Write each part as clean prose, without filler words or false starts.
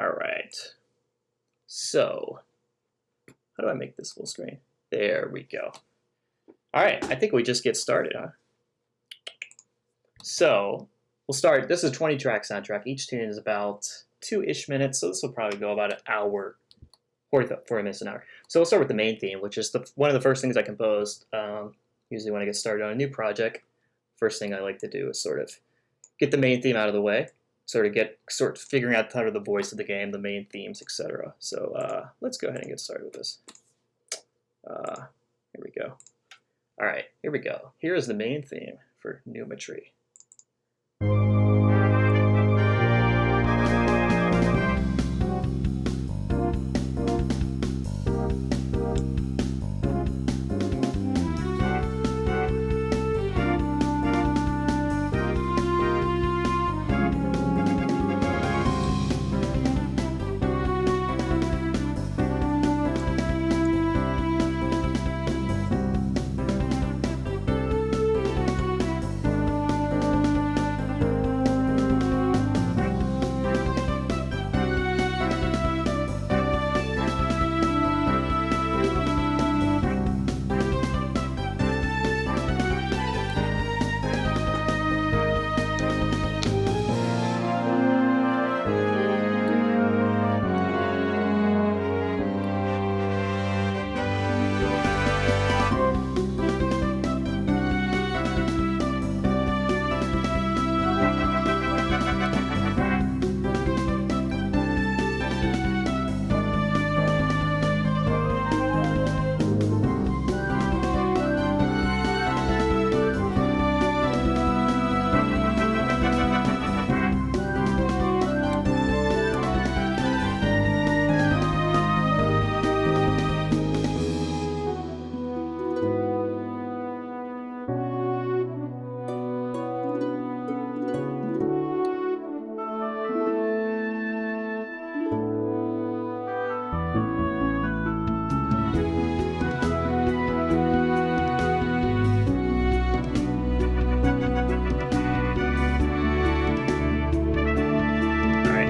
All right. So, how do I make this full screen? There we go. All right, I think we just get started, huh? So, we'll start. This is a 20-track soundtrack. Each tune is about 2-ish minutes, so this will probably go about an hour, 40 minutes an hour. So we'll start with the main theme, which is one of the first things I composed. Usually when I get started on a new project, first thing I like to do is sort of get the main theme out of the way, sort of figuring out kind of the voice of the game, the main themes, etc. So let's go ahead and get started with this. Here we go. All right, here we go. Here is the main theme for Numetry.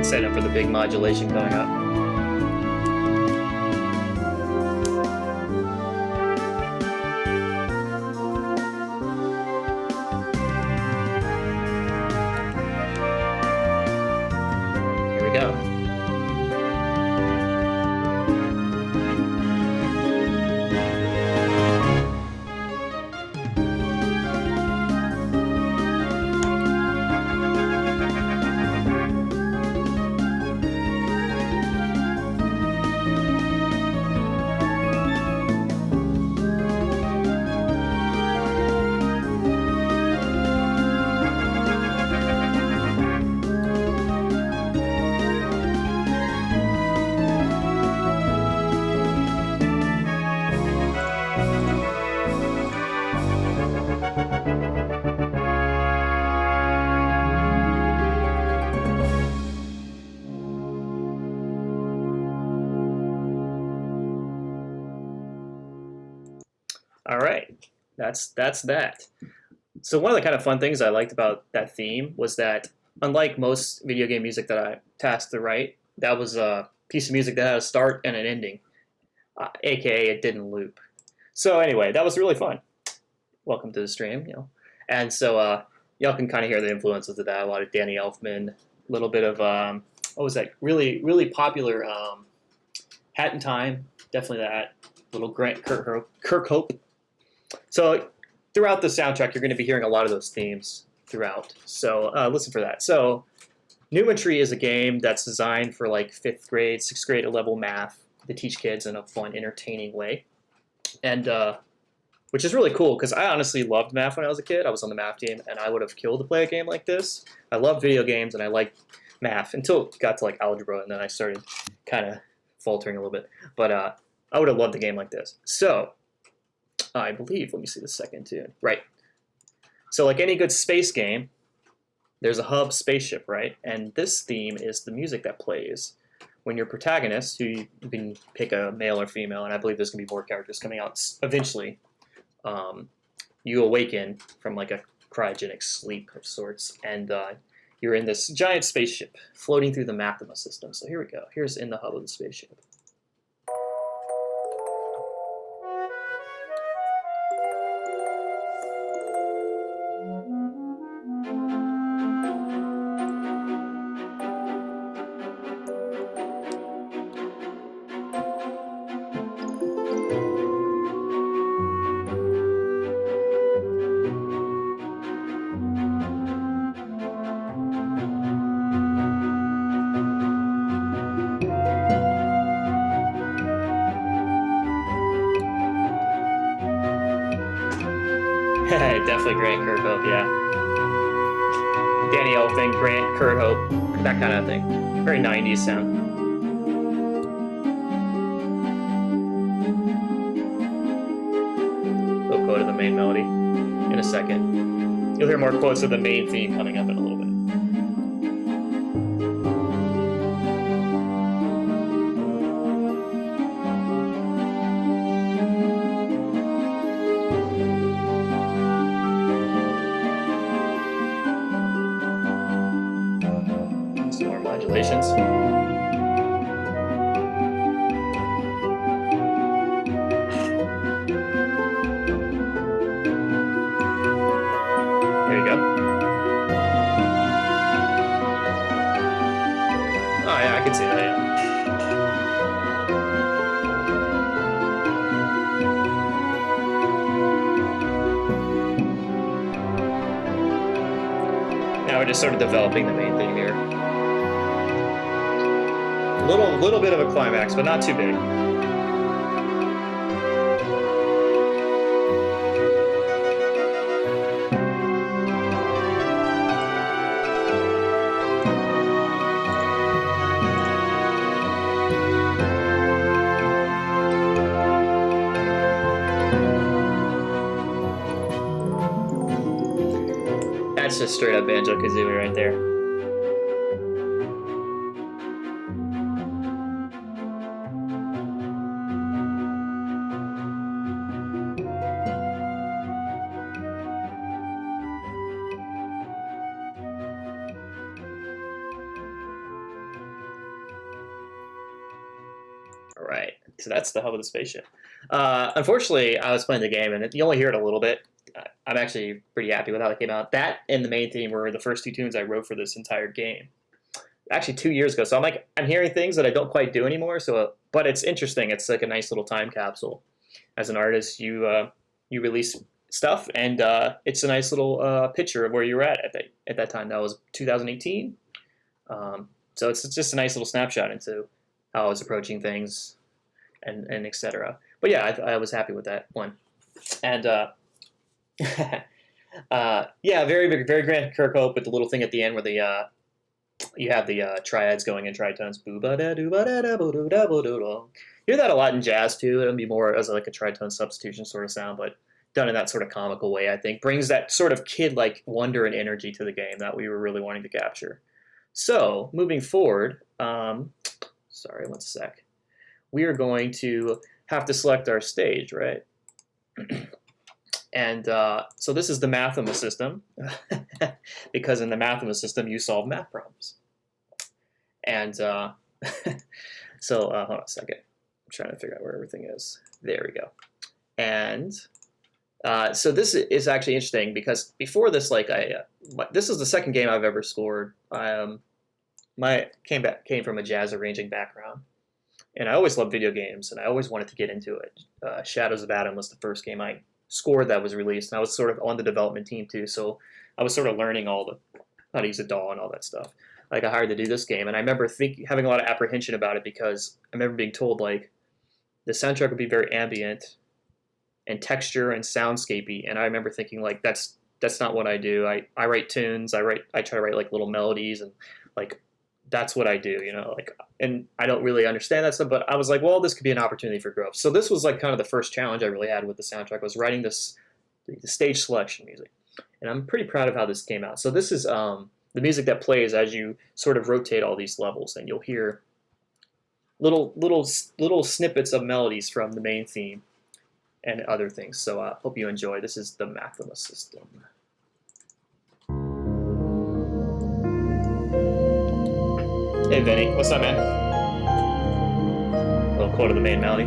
Set up for the big modulation coming up. Here we go. All right, that's that. So one of the kind of fun things I liked about that theme was that, unlike most video game music that I tasked to write, that was a piece of music that had a start and an ending, aka it didn't loop. So anyway, that was really fun. Welcome to the stream, And so y'all can kind of hear the influences of that. A lot of Danny Elfman, a little bit of what was that? Really popular Hat in Time, definitely that. Little Grant Kirkhope. So throughout the soundtrack, you're going to be hearing a lot of those themes throughout. So listen for that. So Numetry is a game that's designed for like 5th grade, 6th grade level math to teach kids in a fun, entertaining way. And which is really cool because I honestly loved math when I was a kid. I was on the math team, and I would have killed to play a game like this. I love video games, and I like math until it got to like algebra, and then I started kind of faltering a little bit. But I would have loved a game like this. So I believe, let me see the second tune. Right. So like any good space game, there's a hub spaceship, right? And this theme is the music that plays when your protagonist, who you can pick a male or female, and I believe there's going to be more characters coming out eventually, you awaken from like a cryogenic sleep of sorts, and you're in this giant spaceship floating through the Mathema system. So here we go. Here's In the Hub of the Spaceship. Definitely Grant Kirkhope, yeah. Danny Elfman, Grant Kirkhope, that kind of thing. Very 90s sound. We'll go to the main melody in a second. You'll hear more quotes of the main theme coming up in a little bit. Modulations. There you go. Oh yeah, I can see that, yeah. Now we're just sort of developing the main theme here. Little bit of a climax, but not too big. That's just straight up Banjo-Kazooie right there. All right, so that's the hub of the spaceship. Unfortunately, I was playing the game, and you only hear it a little bit. I'm actually pretty happy with how it came out. That and the main theme were the first two tunes I wrote for this entire game. Actually, 2 years ago. So I'm hearing things that I don't quite do anymore. So, but it's interesting. It's like a nice little time capsule. As an artist, you release stuff, and it's a nice little picture of where you were at that time. That was 2018. So it's just a nice little snapshot into how I was approaching things, and etc. But yeah, I was happy with that one, and yeah, very Grant Kirkhope with the little thing at the end where the you have the triads going in tritones. You hear that a lot in jazz too. It'll be more as like a tritone substitution sort of sound, but done in that sort of comical way. I think brings that sort of kid-like wonder and energy to the game that we were really wanting to capture. So moving forward. Sorry, one sec. We are going to have to select our stage, right? And so this is the Mathema system, because in the Mathema system, you solve math problems. And so hold on a second. I'm trying to figure out where everything is. There we go. And so this is actually interesting because before this, this is the second game I've ever scored. Came from a jazz arranging background, and I always loved video games, and I always wanted to get into it. Shadows of Adam was the first game I scored that was released, and I was sort of on the development team too, so I was sort of learning how to use a DAW and all that stuff. I got hired to do this game, and I remember having a lot of apprehension about it because I remember being told like the soundtrack would be very ambient and texture and soundscapey, and I remember thinking like that's not what I do. I write tunes. I try to write like little melodies and like. That's what I do, and I don't really understand that stuff, but I was like, well, this could be an opportunity for growth. So this was like kind of the first challenge I really had with the soundtrack was writing the stage selection music. And I'm pretty proud of how this came out. So this is the music that plays as you sort of rotate all these levels, and you'll hear little snippets of melodies from the main theme and other things. So I hope you enjoy. This is the Mathema system. Hey Vinny, what's up, man? A little quote of the main melody.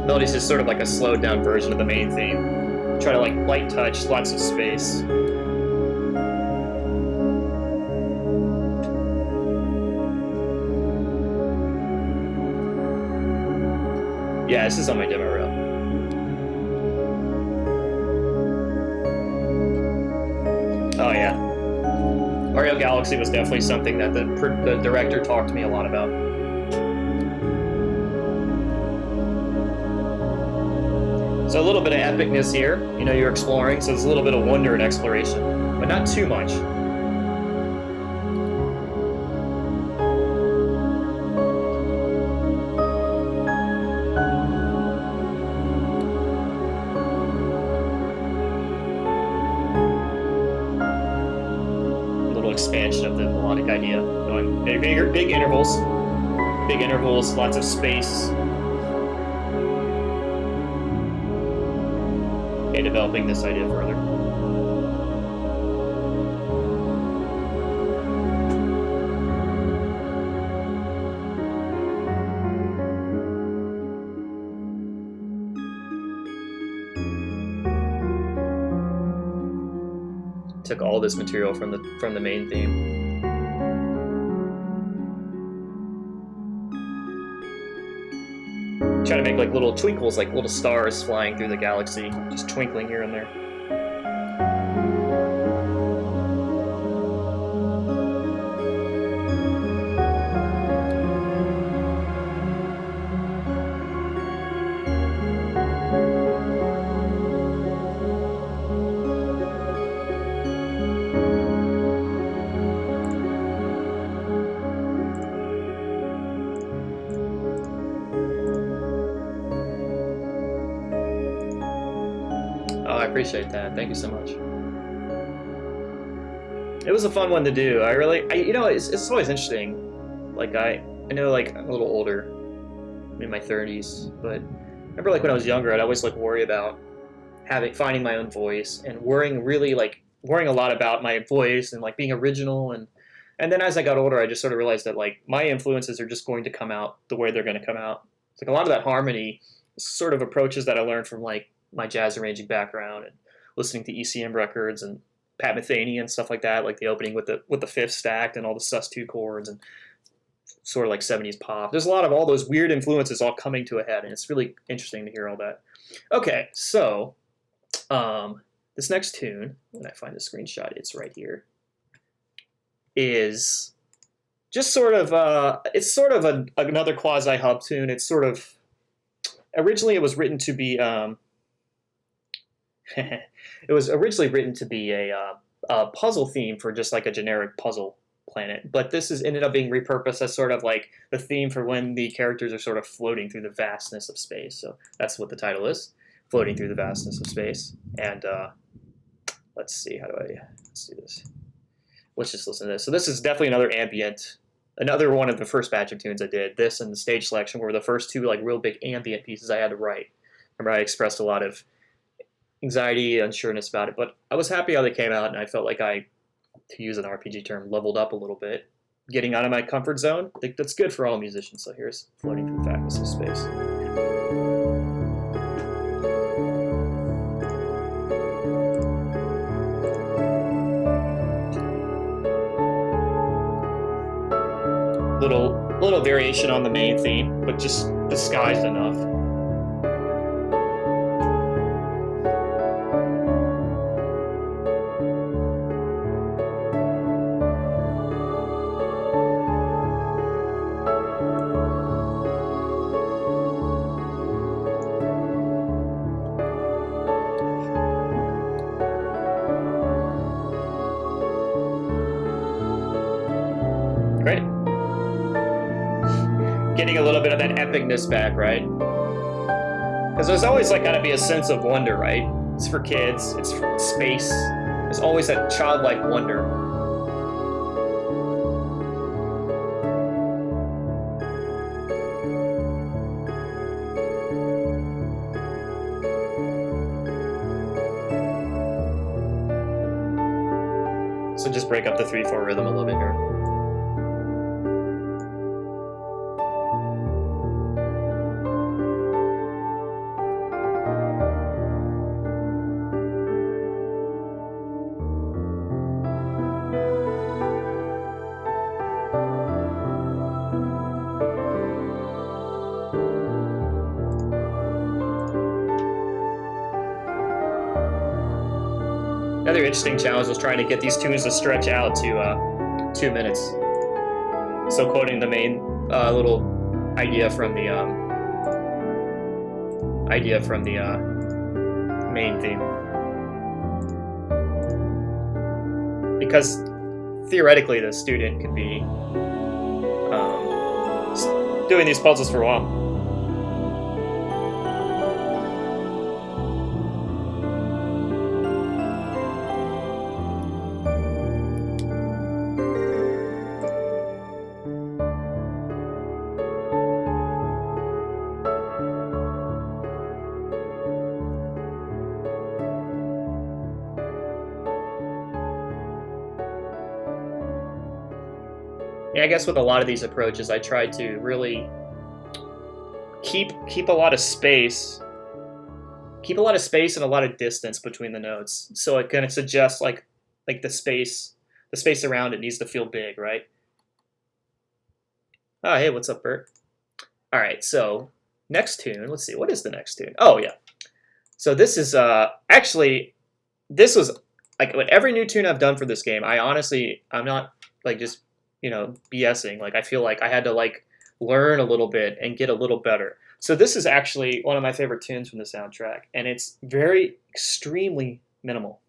Melody's just sort of like a slowed down version of the main theme. Try to like light touch, lots of space. Yeah, this is on my demo reel. Oh yeah, Mario Galaxy was definitely something that the director talked to me a lot about. So a little bit of epicness here. You know, you're exploring, so there's a little bit of wonder and exploration, but not too much. Expansion of the melodic idea. Going big intervals, lots of space. Okay, developing this idea further. Took all this material from the main theme. Try to make like little twinkles, like little stars flying through the galaxy, just twinkling here and there. I appreciate that. Thank you so much. It was a fun one to do. You know, it's always interesting. Like I know, like I'm a little older, I'm in my 30s, but I remember like when I was younger, I'd always like worry about finding my own voice and worrying a lot about my voice and like being original and then as I got older, I just sort of realized that like my influences are just going to come out the way they're going to come out. It's like a lot of that harmony sort of approaches that I learned from like my jazz arranging background and listening to ECM records and Pat Metheny and stuff like that, like the opening with the fifth stacked and all the sus2 chords and sort of like 70s pop. There's a lot of all those weird influences all coming to a head, and it's really interesting to hear all that. Okay, so this next tune, when I find the screenshot, it's right here, is just sort of another quasi hub tune. It's sort of originally it was written to be it was originally written to be a puzzle theme for just like a generic puzzle planet, but this has ended up being repurposed as sort of like the theme for when the characters are sort of floating through the vastness of space. So that's what the title is, Floating Through the Vastness of Space. And let's see, let's do this. Let's just listen to this. So this is definitely another one of the first batch of tunes I did. This and the stage selection were the first two like real big ambient pieces I had to write. Remember, I expressed a lot of anxiety, unsureness about it, but I was happy how they came out, and I felt like I, to use an RPG term, leveled up a little bit, getting out of my comfort zone. I think that's good for all musicians. So here's Floating Through the Vastness of Space. Little variation on the main theme, but just disguised enough. Great. Getting a little bit of that epicness back, right? Because there's always like gotta be a sense of wonder, right? It's for kids, it's for space. There's always that childlike wonder. just break up the 3/4 rhythm a little bit here. Another interesting challenge was trying to get these tunes to stretch out to 2 minutes. So quoting the main little idea from the main theme, because theoretically the student could be doing these puzzles for a while. Yeah, I guess with a lot of these approaches, I try to really keep a lot of space, and a lot of distance between the notes. So it kind of suggests like the space around it needs to feel big, right? Oh, hey, what's up, Bert? All right, so next tune. Let's see, what is the next tune? Oh yeah. So this is actually, this was like with every new tune I've done for this game. I'm not like just BSing. Like I feel like I had to like learn a little bit and get a little better. So this is actually one of my favorite tunes from the soundtrack, and it's very extremely minimal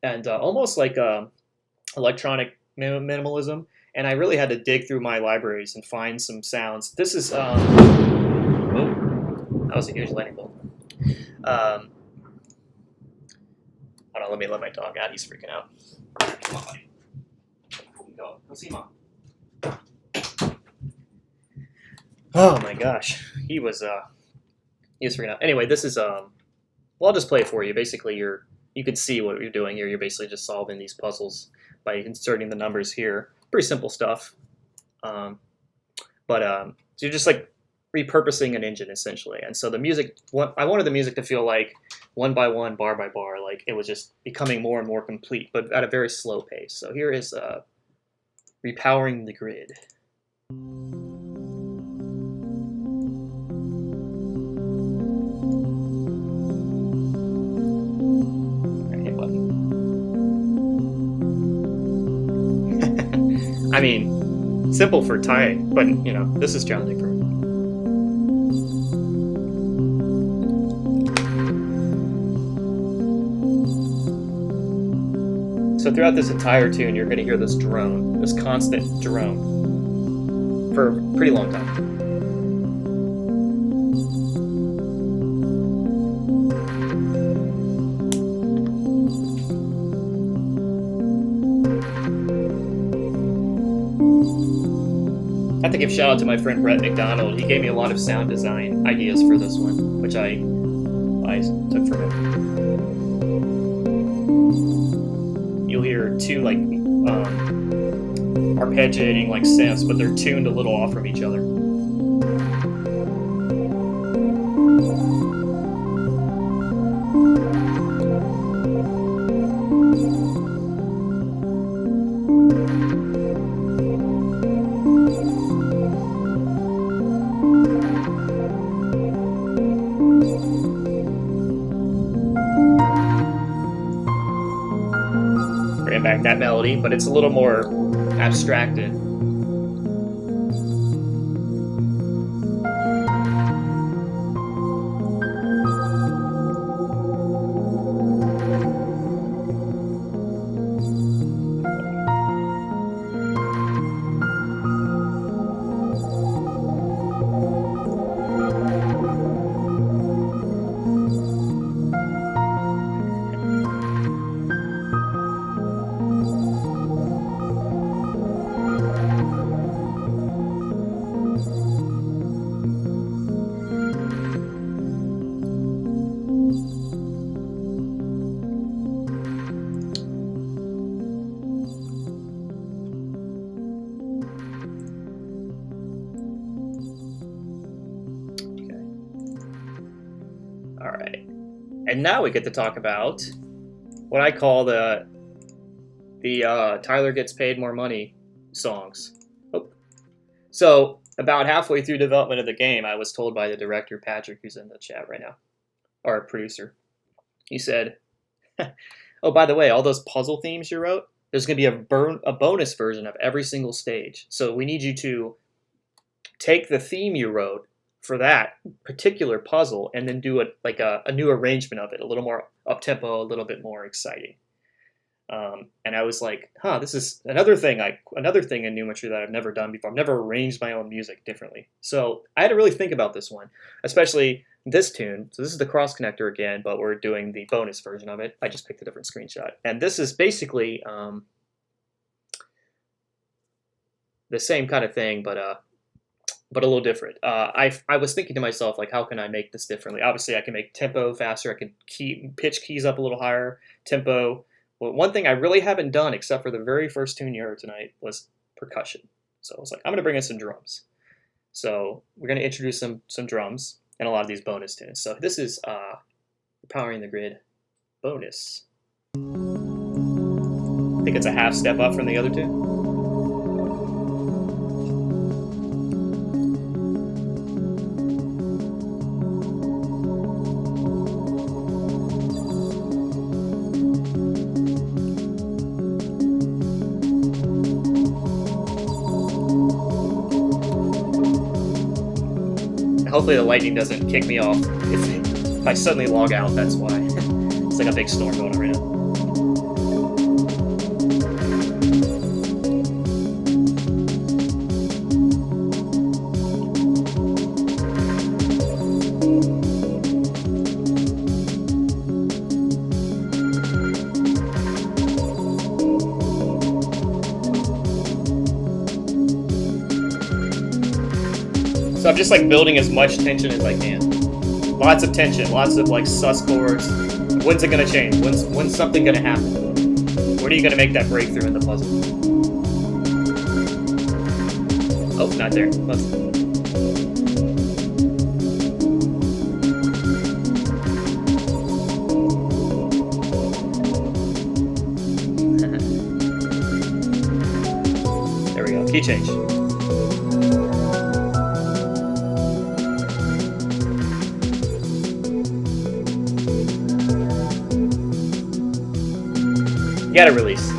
and almost like electronic minimalism. And I really had to dig through my libraries and find some sounds. This is oh, that was a huge lightning bolt. Hold on, let me let my dog out. He's freaking out. Come on, buddy. Go see Mom. Oh my gosh, he was freaking out. Anyway, this is well, I'll just play it for you. Basically, you can see what you're doing here. You're basically just solving these puzzles by inserting the numbers here. Pretty simple stuff. So you're just like repurposing an engine essentially. And so the music, I wanted the music to feel like one by one, bar by bar, like it was just becoming more and more complete, but at a very slow pace. So here is Repowering the Grid. Hit button. I mean, simple for tying, but this is challenging for me. So throughout this entire tune, you're going to hear this drone, this constant drone, for a pretty long time. I have to give shout out to my friend Brett McDonald. He gave me a lot of sound design ideas for this one, which I took from him. You'll hear two like arpeggiating like synths, but they're tuned a little off from each other. Bring back that melody, but it's a little more abstracted. right, and now we get to talk about what I call the Tyler Gets Paid More Money songs. Oh. So about halfway through development of the game, I was told by the director, Patrick, who's in the chat right now, or producer. He said, oh, by the way, all those puzzle themes you wrote, there's going to be a bonus version of every single stage. So we need you to take the theme you wrote for that particular puzzle and then do a new arrangement of it, a little more up-tempo, a little bit more exciting. And I was like, this is another thing in Numetry that I've never done before. I've never arranged my own music differently. So I had to really think about this one, especially this tune. So this is the cross connector again, but we're doing the bonus version of it. I just picked a different screenshot. And this is basically the same kind of thing, but a little different. I was thinking to myself, like, how can I make this differently? Obviously, I can make tempo faster. I can pitch keys up a little higher, tempo. Well, one thing I really haven't done, except for the very first tune you heard tonight, was percussion. So I was like, I'm going to bring in some drums. So we're going to introduce some drums and a lot of these bonus tunes. So this is Powering the Grid bonus. I think it's a half step up from the other two. Hopefully the lightning doesn't kick me off. If I suddenly log out, that's why. It's like a big storm going on right now. So I'm just like building as much tension as I can. Lots of tension, lots of like sus chords. When's it gonna change? When's something gonna happen? When are you gonna make that breakthrough in the puzzle? Oh, not there. There we go. Key change. You gotta release,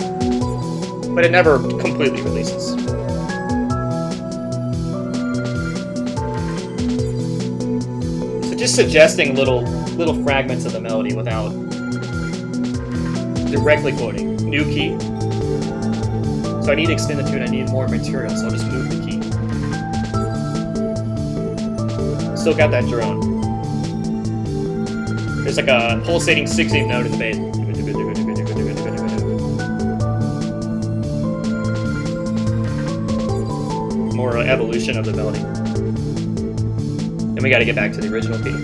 but it never completely releases. So just suggesting little fragments of the melody without directly quoting. New key. So I need to extend the tune. I need more material, so I'll just move the key. Still got that drone. There's like a pulsating 16th note in the bass. More evolution of the melody. Then we got to get back to the original key.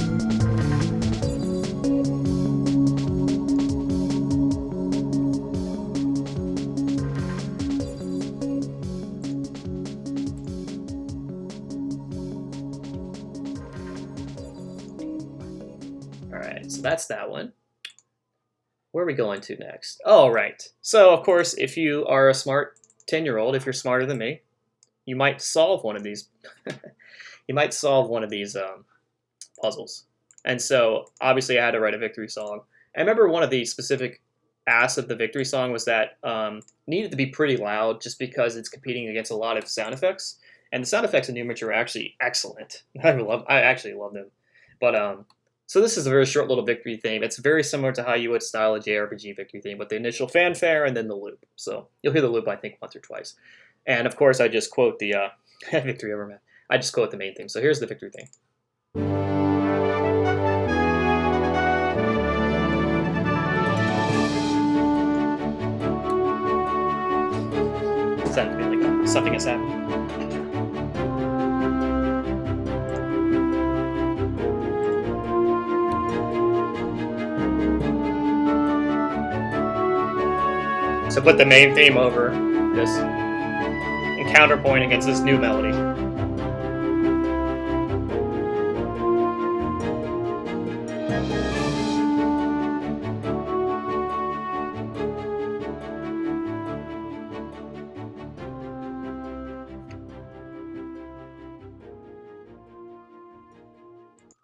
All right, so that's that one. Where are we going to next? Oh, right. So, of course, if you are a smart 10-year-old, if you're smarter than me, you might solve one of these. You might solve one of these puzzles. And so, obviously, I had to write a victory song. I remember one of the specific asks of the victory song was that needed to be pretty loud, just because it's competing against a lot of sound effects. And the sound effects in Numetry are actually excellent. I actually love them. But so this is a very short little victory theme. It's very similar to how you would style a JRPG victory theme, with the initial fanfare and then the loop. So you'll hear the loop, I think, once or twice. And of course, I just quote the victory over. I just quote the main theme. So here's the victory theme. Sounds to me like something has happened. So put the main theme over this and counterpoint against this new melody.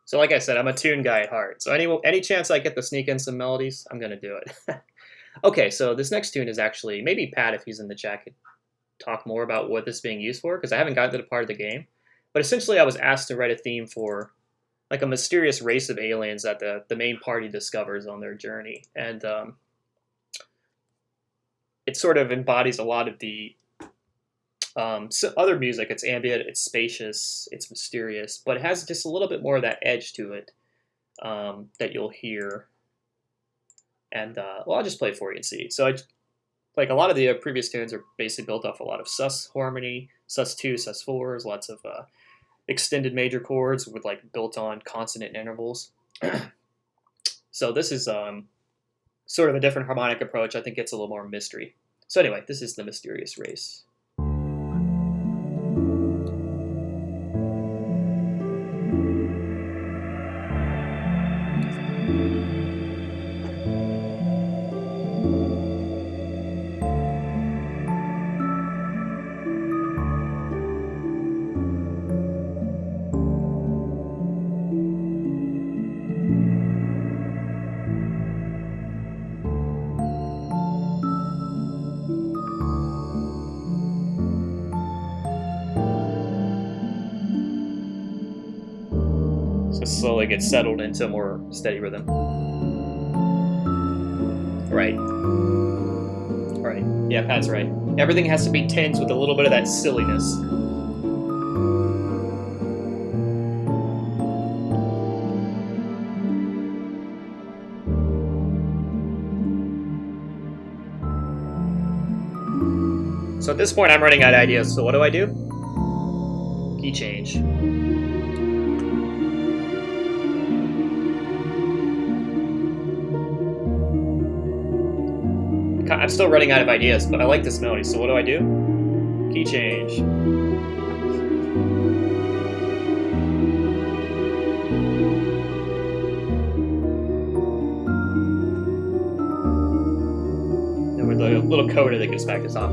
So like I said, I'm a tune guy at heart. So any chance I get to sneak in some melodies, I'm gonna do it. Okay, so this next tune is actually, maybe Pat, if he's in the chat, could talk more about what this is being used for, because I haven't gotten to the part of the game. But essentially I was asked to write a theme for like a mysterious race of aliens that the main party discovers on their journey. And it sort of embodies a lot of the other music. It's ambient, it's spacious, it's mysterious, but it has just a little bit more of that edge to it that you'll hear. And well, I'll just play it for you and see. So like a lot of the previous tunes are basically built off a lot of sus harmony, sus2, sus4s, lots of extended major chords with like built-on consonant intervals. So this is sort of a different harmonic approach. I think it's a little more mystery. So anyway, this is The Mysterious Race. So slowly gets settled into a more steady rhythm. Right. Right. Yeah, Pat's right. Everything has to be tinged with a little bit of that silliness. So at this point, I'm running out of ideas. So what do I do? Key change. I'm still running out of ideas, but I like this melody, so what do I do? Key change. Then with a little coda that gets back to top.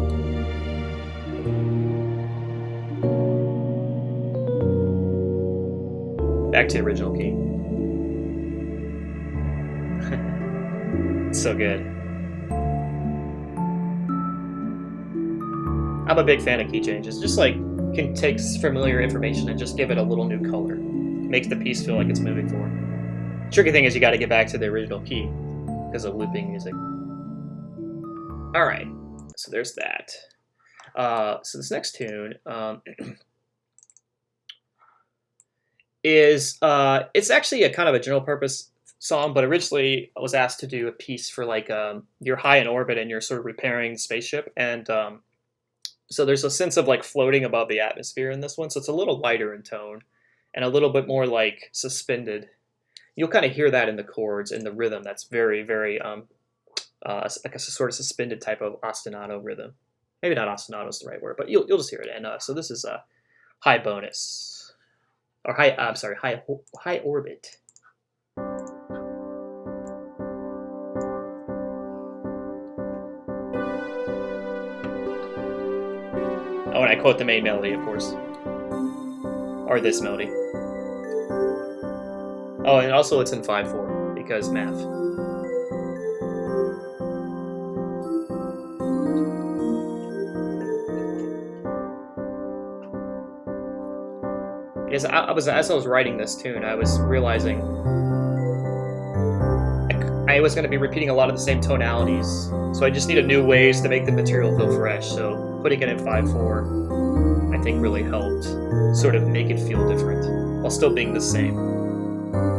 Back to original key. It's so good. I'm a big fan of key changes. Just like can take familiar information and just give it a little new color. Makes the piece feel like it's moving forward. Tricky thing is you got to get back to the original key because of looping music. All right, so there's that. So this next tune is it's actually a kind of a general purpose song, but originally I was asked to do a piece for like you're high in orbit and you're sort of repairing the spaceship, and so there's a sense of like floating above the atmosphere in this one. So it's a little lighter in tone and a little bit more like suspended. You'll kind of hear that in the chords and the rhythm. That's very, very like a sort of suspended type of ostinato rhythm. Maybe not ostinato is the right word, but you'll just hear it. And so this is a high bonus, or high. I'm sorry, high orbit. Oh, and I quote the main melody, of course. Or this melody. Oh, and also it's in 5/4, because math. Because as I was writing this tune, I was realizing I was going to be repeating a lot of the same tonalities. So I just needed new ways to make the material feel fresh. So putting it in 5/4, I think really helped sort of make it feel different while still being the same.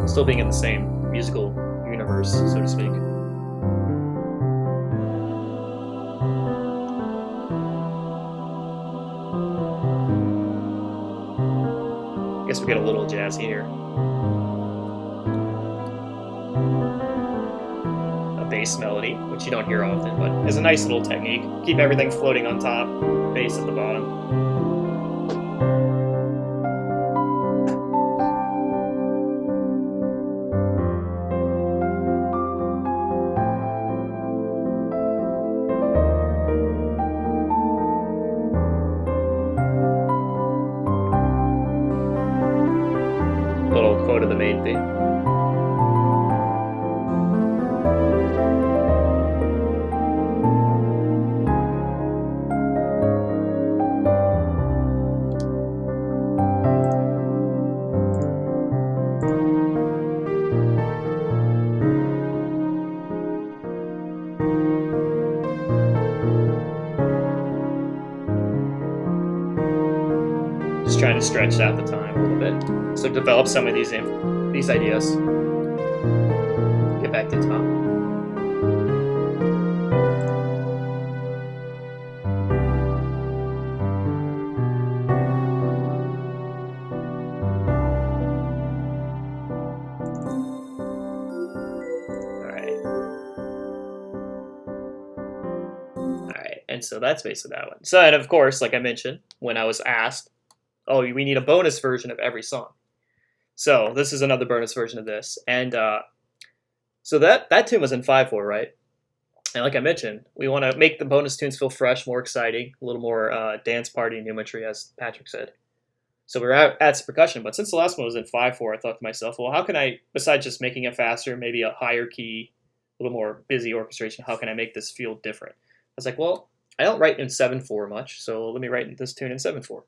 Still being in the same musical universe, so to speak. I guess we get a little jazzy here. Bass melody, which you don't hear often, but is a nice little technique. Keep everything floating on top, bass at the bottom. Little quote of the main theme. Just trying to stretch out the time a little bit. So develop some of these ideas. Get back to the top. Alright, and so that's basically that one. So, and of course, like I mentioned, when I was asked, oh, we need a bonus version of every song. So this is another bonus version of this. And so that tune was in 5/4, right? And like I mentioned, we want to make the bonus tunes feel fresh, more exciting, a little more dance party Numetry, as Patrick said. So we're at some percussion, but since the last one was in 5/4, I thought to myself, well, how can I, besides just making it faster, maybe a higher key, a little more busy orchestration, how can I make this feel different? I was like, well, I don't write in 7/4 much, so let me write this tune in 7/4.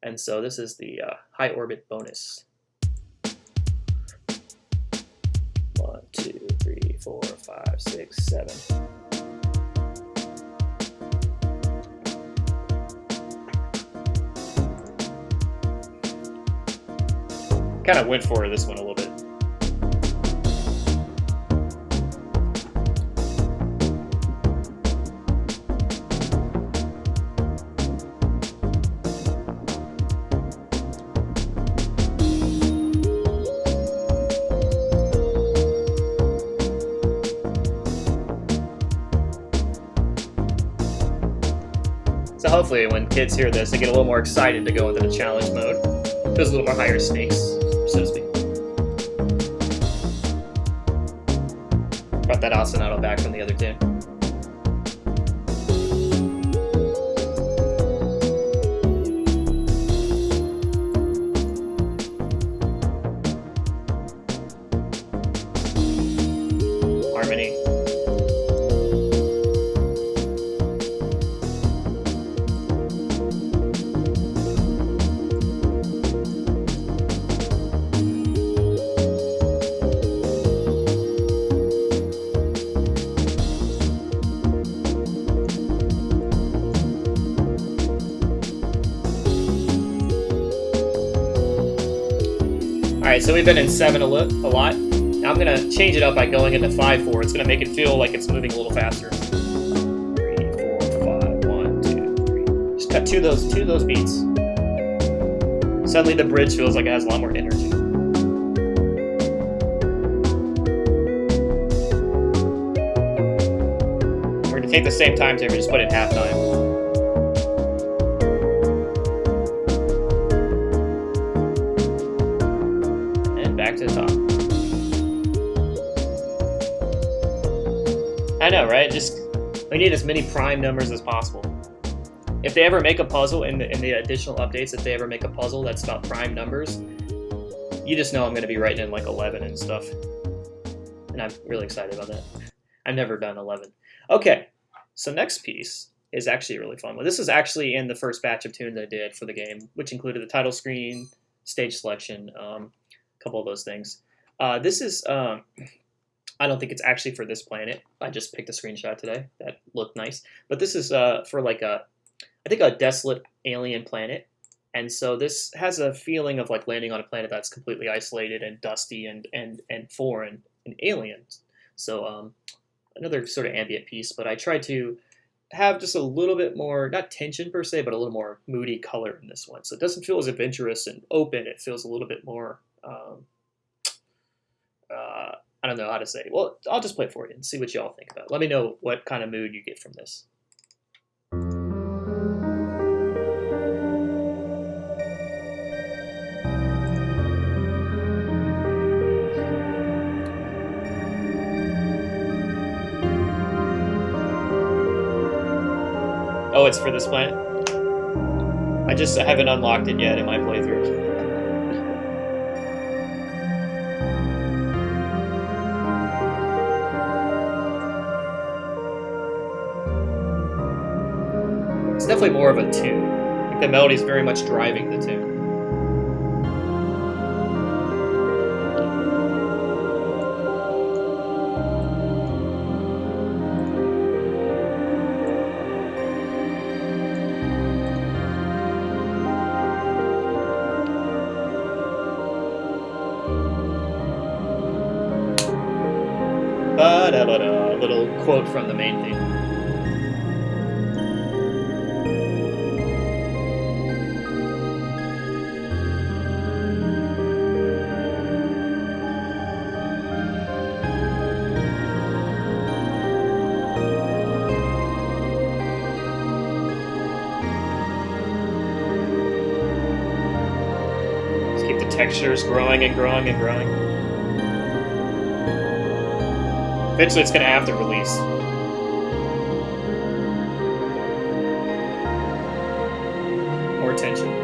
And so this is the high orbit bonus. 1, 2, 3, 4, 5, 6, 7. Kind of went for this one a little bit. So hopefully when kids hear this, they get a little more excited to go into the challenge mode. Feels a little more higher stakes, so to speak. Brought that ostinato back from the other tune. Harmony. Alright, so we've been in 7 a lot. Now I'm going to change it up by going into 5/4. It's going to make it feel like it's moving a little faster. 3, 4, 5, 1, 2, 3. Just cut two of those beats. Suddenly the bridge feels like it has a lot more energy. We're going to take the same time taker, just put it in half time. Back to the top. I know, right? Just we need as many prime numbers as possible. If they ever make a puzzle in the additional updates, if they ever make a puzzle that's about prime numbers, you just know I'm going to be writing in like 11 and stuff. And I'm really excited about that. I've never done 11. Okay, so next piece is actually a really fun one. This is actually in the first batch of tunes I did for the game, which included the title screen, stage selection, couple of those things. This is, I don't think it's actually for this planet. I just picked a screenshot today that looked nice. But this is for like I think a desolate alien planet. And so this has a feeling of like landing on a planet that's completely isolated and dusty and foreign and alien. So another sort of ambient piece, but I tried to have just a little bit more, not tension per se, but a little more moody color in this one. So it doesn't feel as adventurous and open. It feels a little bit more, I don't know how to say. Well, I'll just play it for you and see what y'all think about it. Let me know what kind of mood you get from this. Oh, it's for this planet? I haven't unlocked it yet in my playthrough. It's definitely more of a tune. Like the melody is very much driving the tune. Ba-da-ba-da, a little quote from the main theme. Just keep the textures growing and growing and growing. Eventually it's going to have to release. More tension.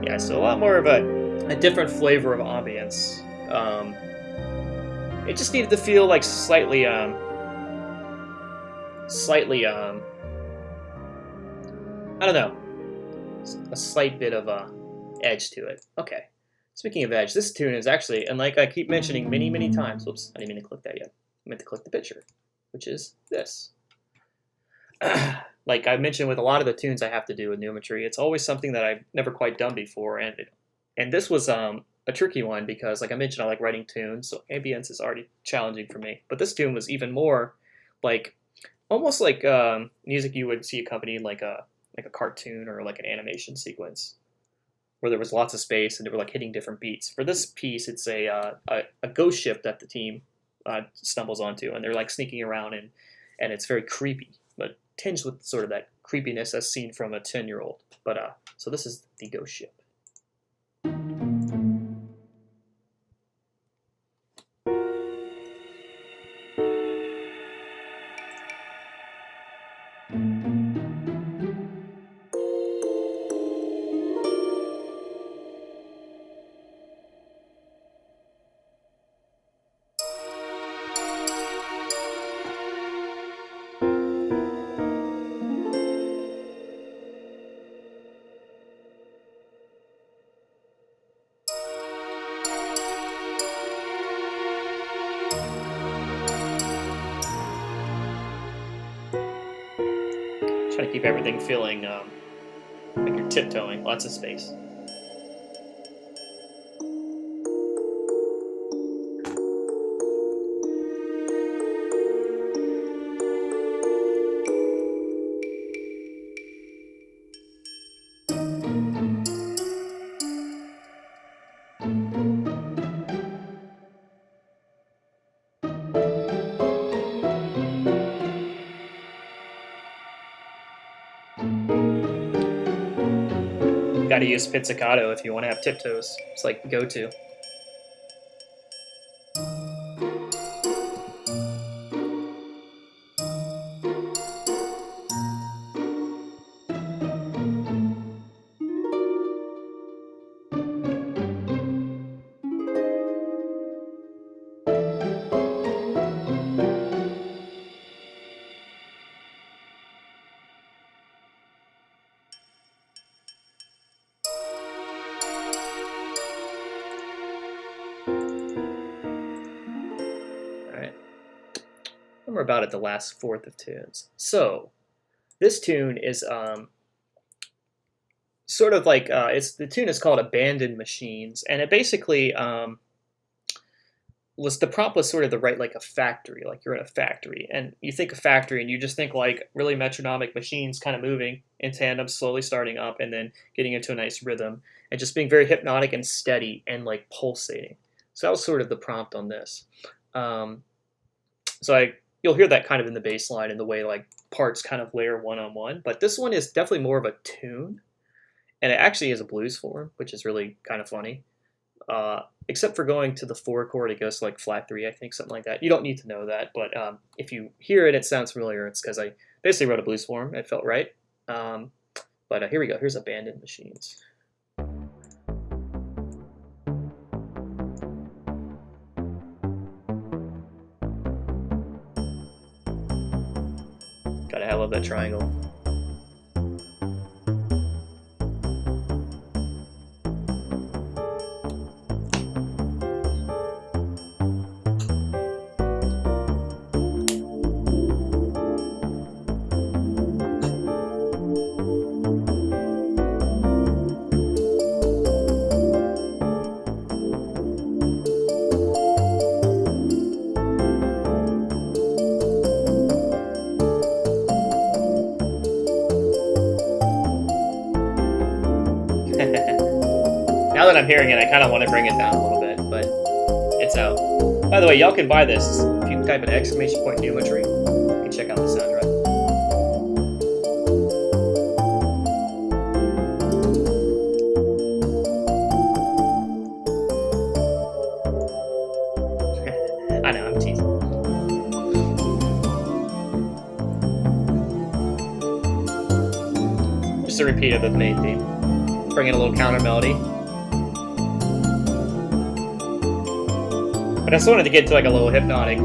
Yeah, so a lot more of a different flavor of ambience. It just needed to feel like slightly, I don't know, a slight bit of a edge to it. Okay. Speaking of edge, this tune is actually, and like I keep mentioning many, many times, whoops, I didn't mean to click that yet. I meant to click the picture, which is this. Like I mentioned with a lot of the tunes I have to do with Numetry, it's always something that I've never quite done before, and this was a tricky one because, like I mentioned, I like writing tunes, so ambience is already challenging for me. But this tune was even more like almost like music you would see accompanied like a cartoon or like an animation sequence, where there was lots of space and they were like hitting different beats. For this piece, it's a ghost ship that the team stumbles onto, and they're like sneaking around, and it's very creepy, but tinged with sort of that creepiness as seen from a 10-year-old. But so this is the ghost ship. Trying to keep everything feeling like you're tiptoeing, lots of space. Got to use pizzicato if you want to have tiptoes. It's like go-to. We're about at the last fourth of tunes. So this tune is sort of like the tune is called "Abandoned Machines," and it basically was the prompt was sort of to write like a factory, like you're in a factory, and you think of factory and you just think like really metronomic machines kind of moving in tandem, slowly starting up and then getting into a nice rhythm and just being very hypnotic and steady and like pulsating. So that was sort of the prompt on this. So I you'll hear that kind of in the bass line in the way like parts kind of layer one on one. But this one is definitely more of a tune, and it actually is a blues form, which is really kind of funny. Except for going to the 4 chord, it goes to like flat 3, I think, something like that. You don't need to know that, but if you hear it, it sounds familiar. It's because I basically wrote a blues form. It felt right. But here we go. Here's Abandoned Machines. I love that triangle. Now that I'm hearing it, I kind of want to bring it down a little bit, but it's out. By the way, y'all can buy this. If you type an exclamation point Numetry, you can check out the sound track. I know, I'm teasing. Just a repeat of the main theme. Bring in a little counter melody. But I just wanted to get to like a little hypnotic,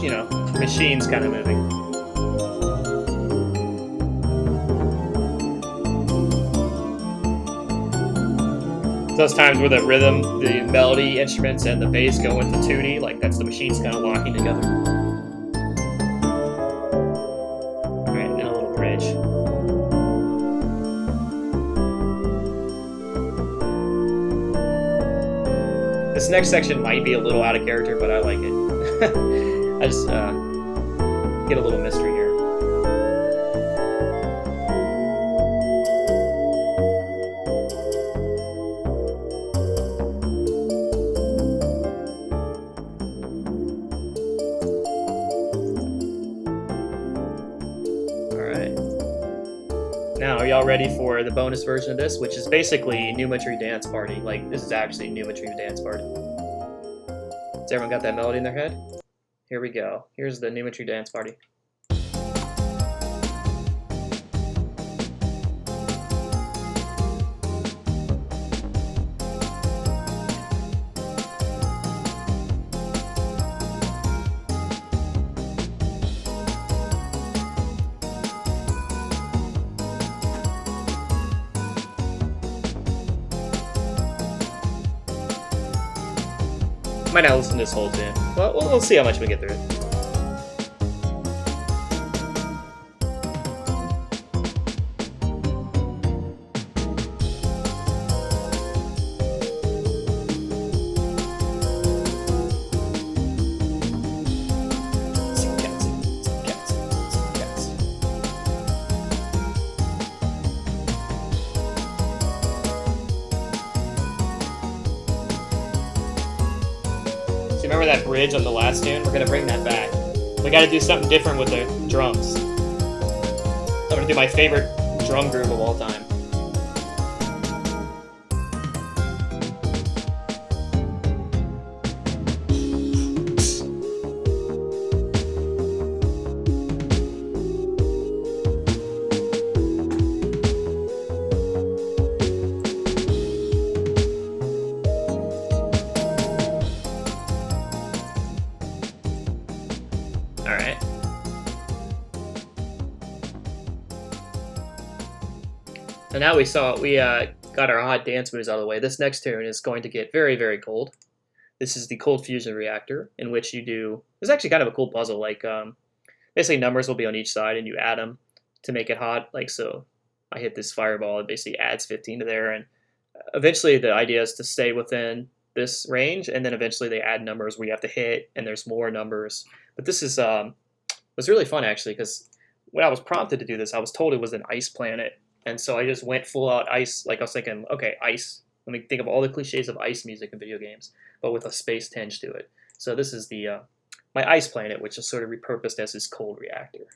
you know, machines kind of moving. Those times where the rhythm, the melody instruments, and the bass go into 2D, like that's the machines kind of locking together. Alright, now a little bridge. This next section might be a little out of character, but I like it. I just get a little mystery here. Now, are y'all ready for the bonus version of this, which is basically Numetry Dance Party? Like, this is actually Numetry Dance Party. Has everyone got that melody in their head? Here we go. Here's the Numetry Dance Party. Might not listen to this whole tune. Well, we'll see how much we get through it. Remember that bridge on the last tune? We're gonna bring that back. We gotta do something different with the drums. I'm gonna do my favorite drum groove of all time. Alright. So now we got our hot dance moves out of the way. This next tune is going to get very, very cold. This is the cold fusion reactor, in which you do... It's actually kind of a cool puzzle. Like, basically numbers will be on each side, and you add them to make it hot. Like, so I hit this fireball, it basically adds 15 to there, and eventually the idea is to stay within this range, and then eventually they add numbers where you have to hit, and there's more numbers. But this is was really fun, actually, because when I was prompted to do this, I was told it was an ice planet, and so I just went full out ice. Like, I was thinking, okay, ice. Let me think of all the cliches of ice music in video games, but with a space tinge to it. So this is the my ice planet, which is sort of repurposed as his cold reactor.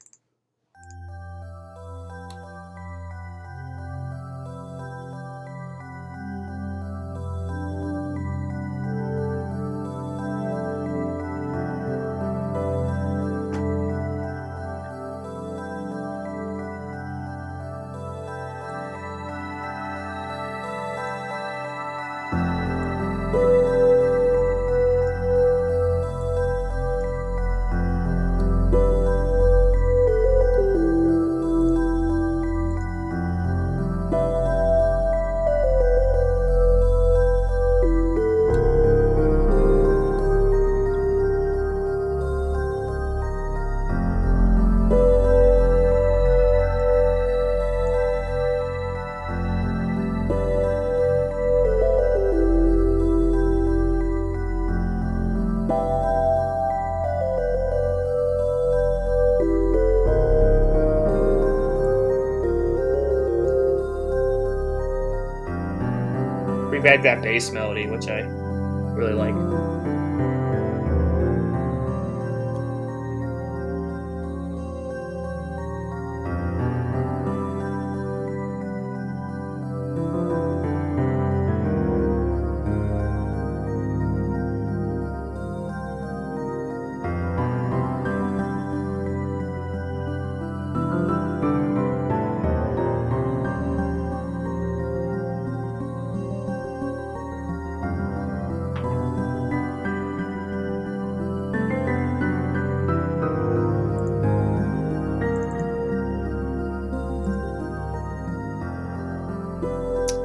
Bring back that bass melody, which I really like.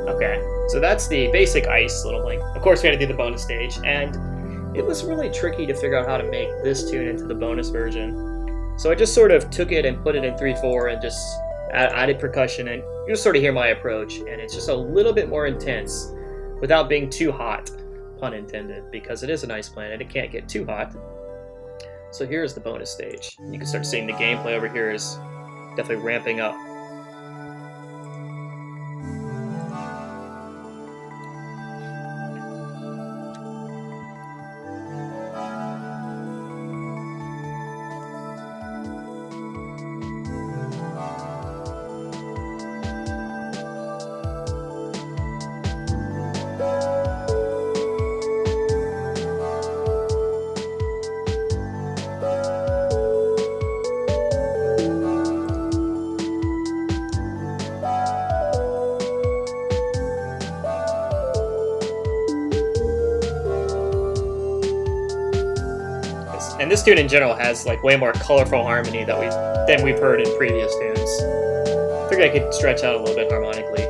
Okay, so that's the basic ice little thing. Of course, we had to do the bonus stage, and it was really tricky to figure out how to make this tune into the bonus version. So I just sort of took it and put it in 3/4 and just added percussion, and you just sort of hear my approach, and it's just a little bit more intense without being too hot, pun intended, because it is an ice planet, it can't get too hot. So here's the bonus stage. You can start seeing the gameplay over here is definitely ramping up. And this tune in general has like way more colorful harmony than we've heard in previous tunes. I figured I could stretch out a little bit harmonically.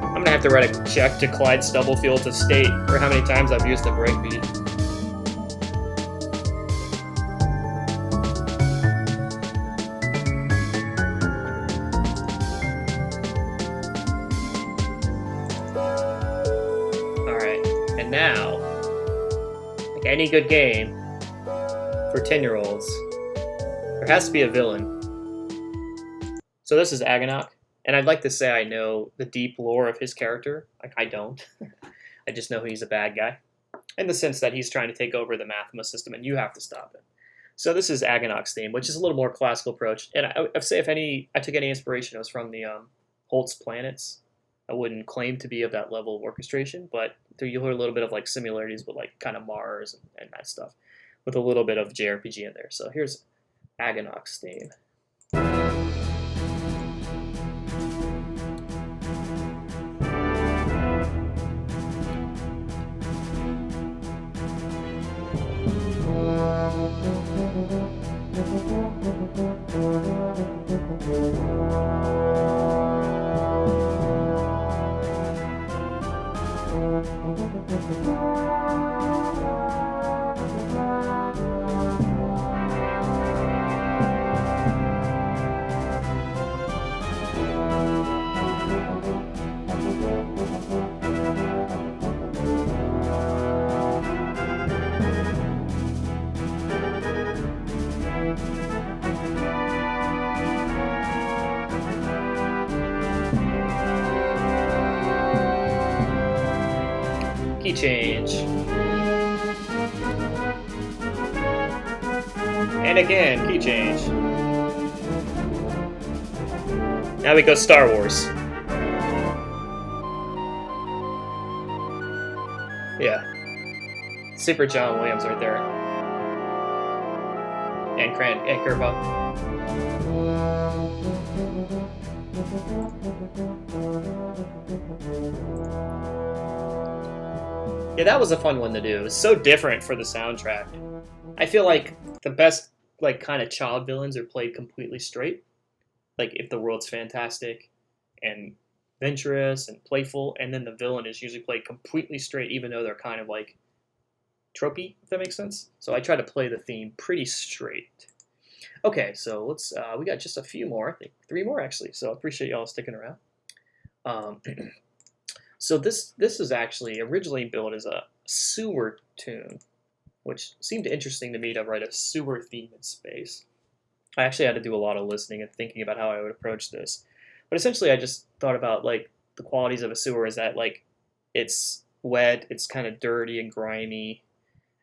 I'm gonna have to write a check to Clyde Stubblefield to state for how many times I've used the breakbeat. Alright, and now, like any good game for 10-year-olds, there has to be a villain. So this is Agonok. And I'd like to say I know the deep lore of his character. Like, I don't. I just know he's a bad guy. In the sense that he's trying to take over the Mathema system, and you have to stop it. So this is Agonok's theme, which is a little more classical approach. And I'd say if I took any inspiration, it was from the Holt's Planets. I wouldn't claim to be of that level of orchestration, but you'll hear a little bit of like similarities with like kind of Mars and that stuff, with a little bit of JRPG in there. So here's Agonok's theme. Key change. And again, key change. Now we go Star Wars. Yeah. Super John Williams right there. And Curva. Yeah, that was a fun one to do. It was so different for the soundtrack. I feel like the best like kind of child villains are played completely straight. Like if the world's fantastic and adventurous and playful, and then the villain is usually played completely straight, even though they're kind of like tropey, if that makes sense. So I try to play the theme pretty straight. Okay, so let's we got just a few more, I think 3 more actually. So I appreciate y'all sticking around. So this is actually originally built as a sewer tune, which seemed interesting to me to write a sewer theme in space. I actually had to do a lot of listening and thinking about how I would approach this. But essentially I just thought about like the qualities of a sewer is that like it's wet, it's kind of dirty and grimy.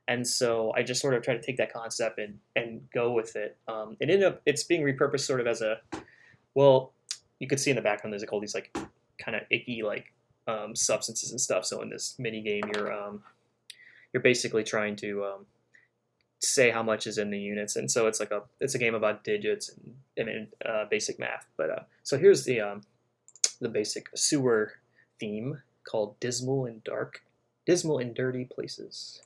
And so I just sort of try to take that concept and go with it. It ended up, it's being repurposed sort of as a, well, you could see in the background there's like all these like kind of icky like substances and stuff. So in this mini game, you're basically trying to say how much is in the units, and so it's a game about digits and basic math. But so here's the basic sewer theme called Dismal and Dirty Places.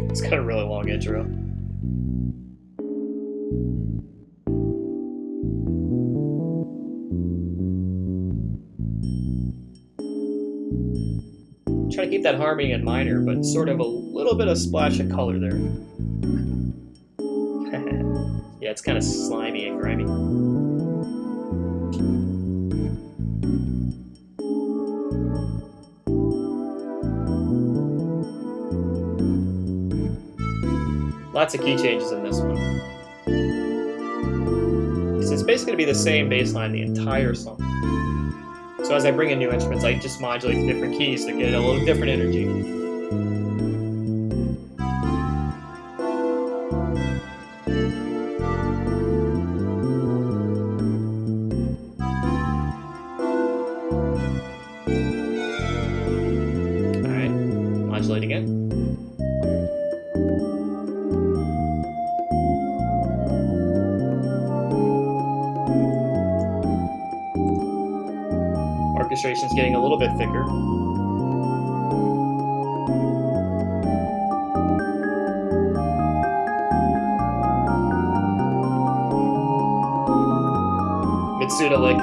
It's got a really long intro. Try to keep that harmony in minor, but sort of a little bit of splash of color there. Yeah, it's kind of slimy and grimy. Lots of key changes in this one. Because it's basically going to be the same bass line the entire song. So as I bring in new instruments, I just modulate the different keys to get a little different energy. Alright, modulate again. Orchestration's getting a little bit thicker. Mitsuda lick.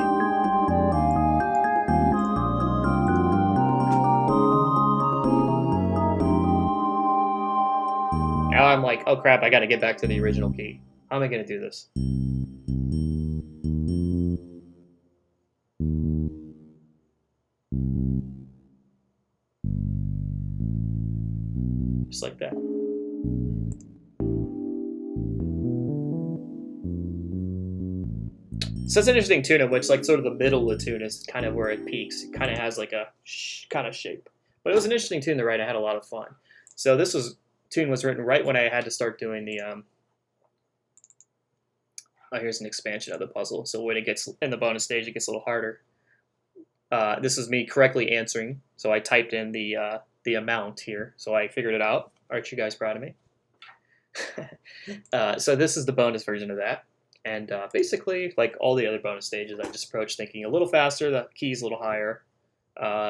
Now I'm like, oh crap, I gotta get back to the original key. How am I gonna do this? Just like that. So it's an interesting tune in which like sort of the middle of the tune is kind of where it peaks. It kind of has like a kind of shape. But it was an interesting tune to write. I had a lot of fun. So this tune was written right when I had to start doing the oh, here's an expansion of the puzzle. So when it gets in the bonus stage, it gets a little harder. This is me correctly answering. So I typed in the amount here. So I figured it out. Aren't you guys proud of me? So this is the bonus version of that. And basically, like all the other bonus stages, I just approached thinking a little faster, the keys a little higher,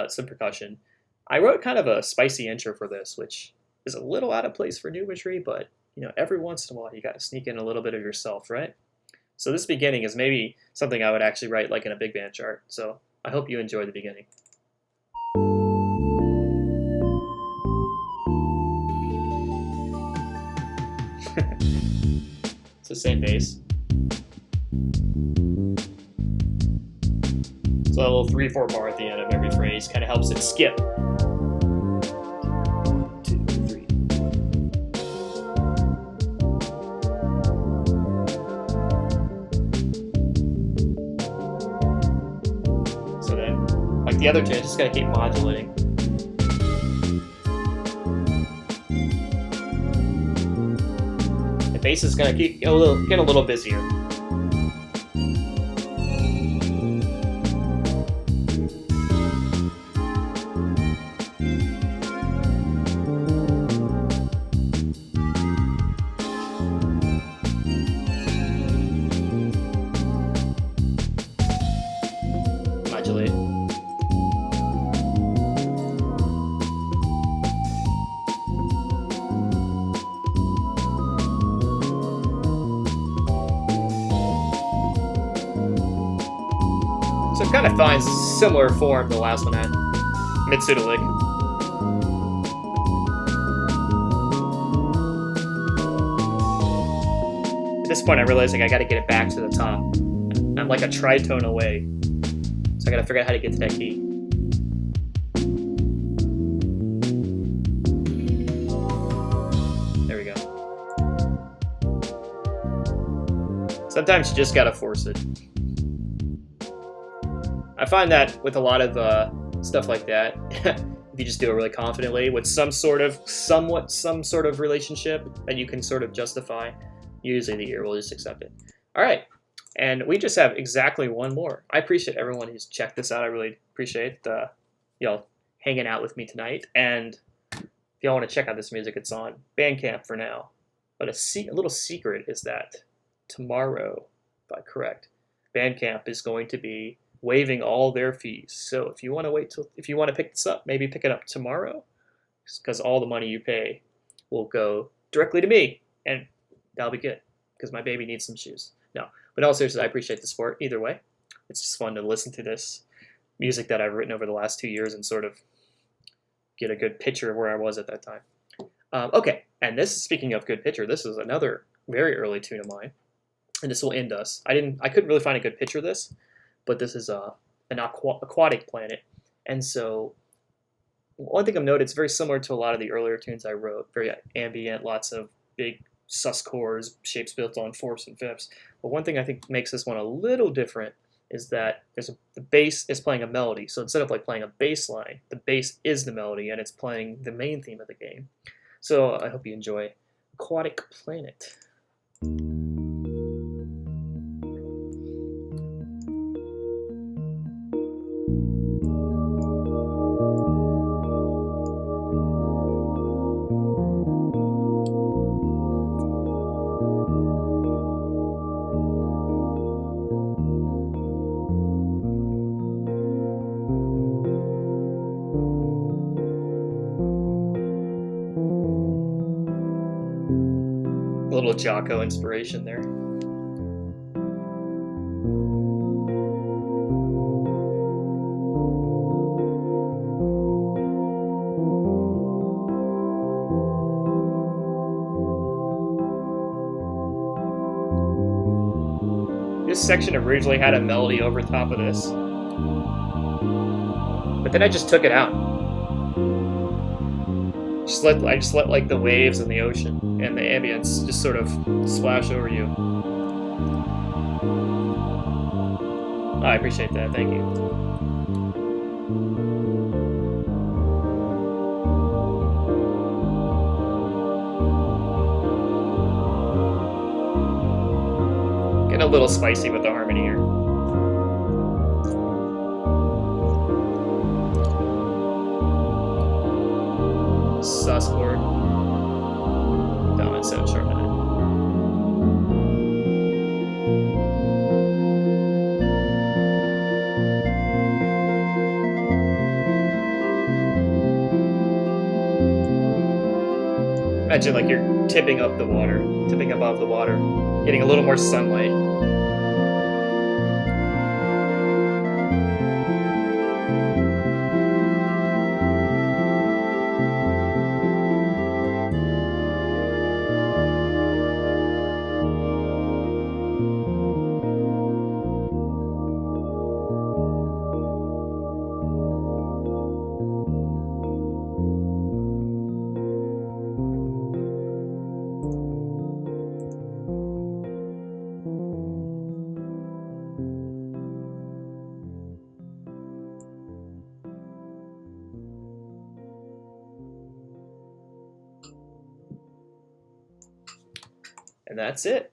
some percussion. I wrote kind of a spicy intro for this, which is a little out of place for Numetry, but you know, every once in a while you got to sneak in a little bit of yourself, right? So this beginning is maybe something I would actually write like in a big band chart. So I hope you enjoy the beginning. It's the same bass. So a little 3/4 bar at the end of every phrase kind of helps it skip. 1, 2, 3. So then, like the other two, I just gotta keep modulating. The bass is gonna keep get a little busier. Modulate. So it kind of finds a similar form to the last one had. Mid-pseudo lick. At this point I realized like I gotta get it back to the top. I'm like a tritone away. So I gotta figure out how to get to that key. There we go. Sometimes you just gotta force it. I find that with a lot of stuff like that, if you just do it really confidently with some sort of relationship that you can sort of justify, usually the ear will just accept it. All right, and we just have exactly one more. I appreciate everyone who's checked this out. I really appreciate y'all hanging out with me tonight. And if y'all want to check out this music, it's on Bandcamp for now. But a little secret is that tomorrow, if I'm correct, Bandcamp is going to be waiving all their fees. So if you want to pick this up, maybe pick it up tomorrow, because all the money you pay will go directly to me, and that'll be good because my baby needs some shoes. No, but all seriously, I appreciate the support either way. It's just fun to listen to this music that I've written over the last 2 years and sort of get a good picture of where I was at that time. Okay, and speaking of good picture, this is another very early tune of mine, and this will end us. I couldn't really find a good picture of this, but this is an aquatic planet. And so one thing I've noted, it's very similar to a lot of the earlier tunes I wrote, very ambient, lots of big sus chords, shapes built on fourths and fifths. But one thing I think makes this one a little different is that the bass is playing a melody. So instead of like playing a bass line, the bass is the melody and it's playing the main theme of the game. So I hope you enjoy Aquatic Planet. A little Jocko inspiration there. This section originally had a melody over top of this, but then I just took it out. I just let like the waves and the ocean and the ambience just sort of splash over you. Oh, I appreciate that. Thank you. Getting a little spicy with the harmony here. Sus chord. Dominant 7 sharp 9. Imagine like you're tipping above the water, getting a little more sunlight. And that's it.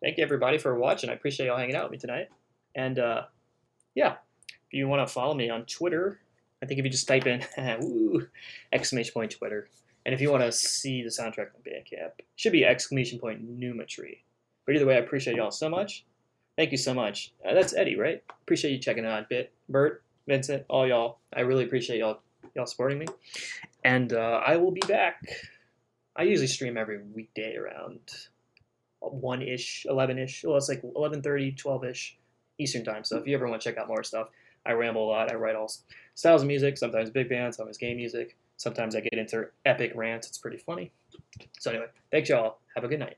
Thank you everybody for watching. I appreciate y'all hanging out with me tonight. And yeah, if you want to follow me on Twitter, I think if you just type in woo, !Twitter. And if you want to see the soundtrack on Bandcamp, it should be !Numetry. But either way, I appreciate y'all so much. Thank you so much. That's Eddie, right? Appreciate you checking out, Bert, Vincent, all y'all. I really appreciate y'all supporting me. And I will be back. I usually stream every weekday around 1-ish, 11-ish. Well, it's like 11:30, 12-ish Eastern time. So if you ever want to check out more stuff, I ramble a lot. I write all styles of music, sometimes big band, sometimes game music. Sometimes I get into epic rants. It's pretty funny. So anyway, thanks y'all. Have a good night.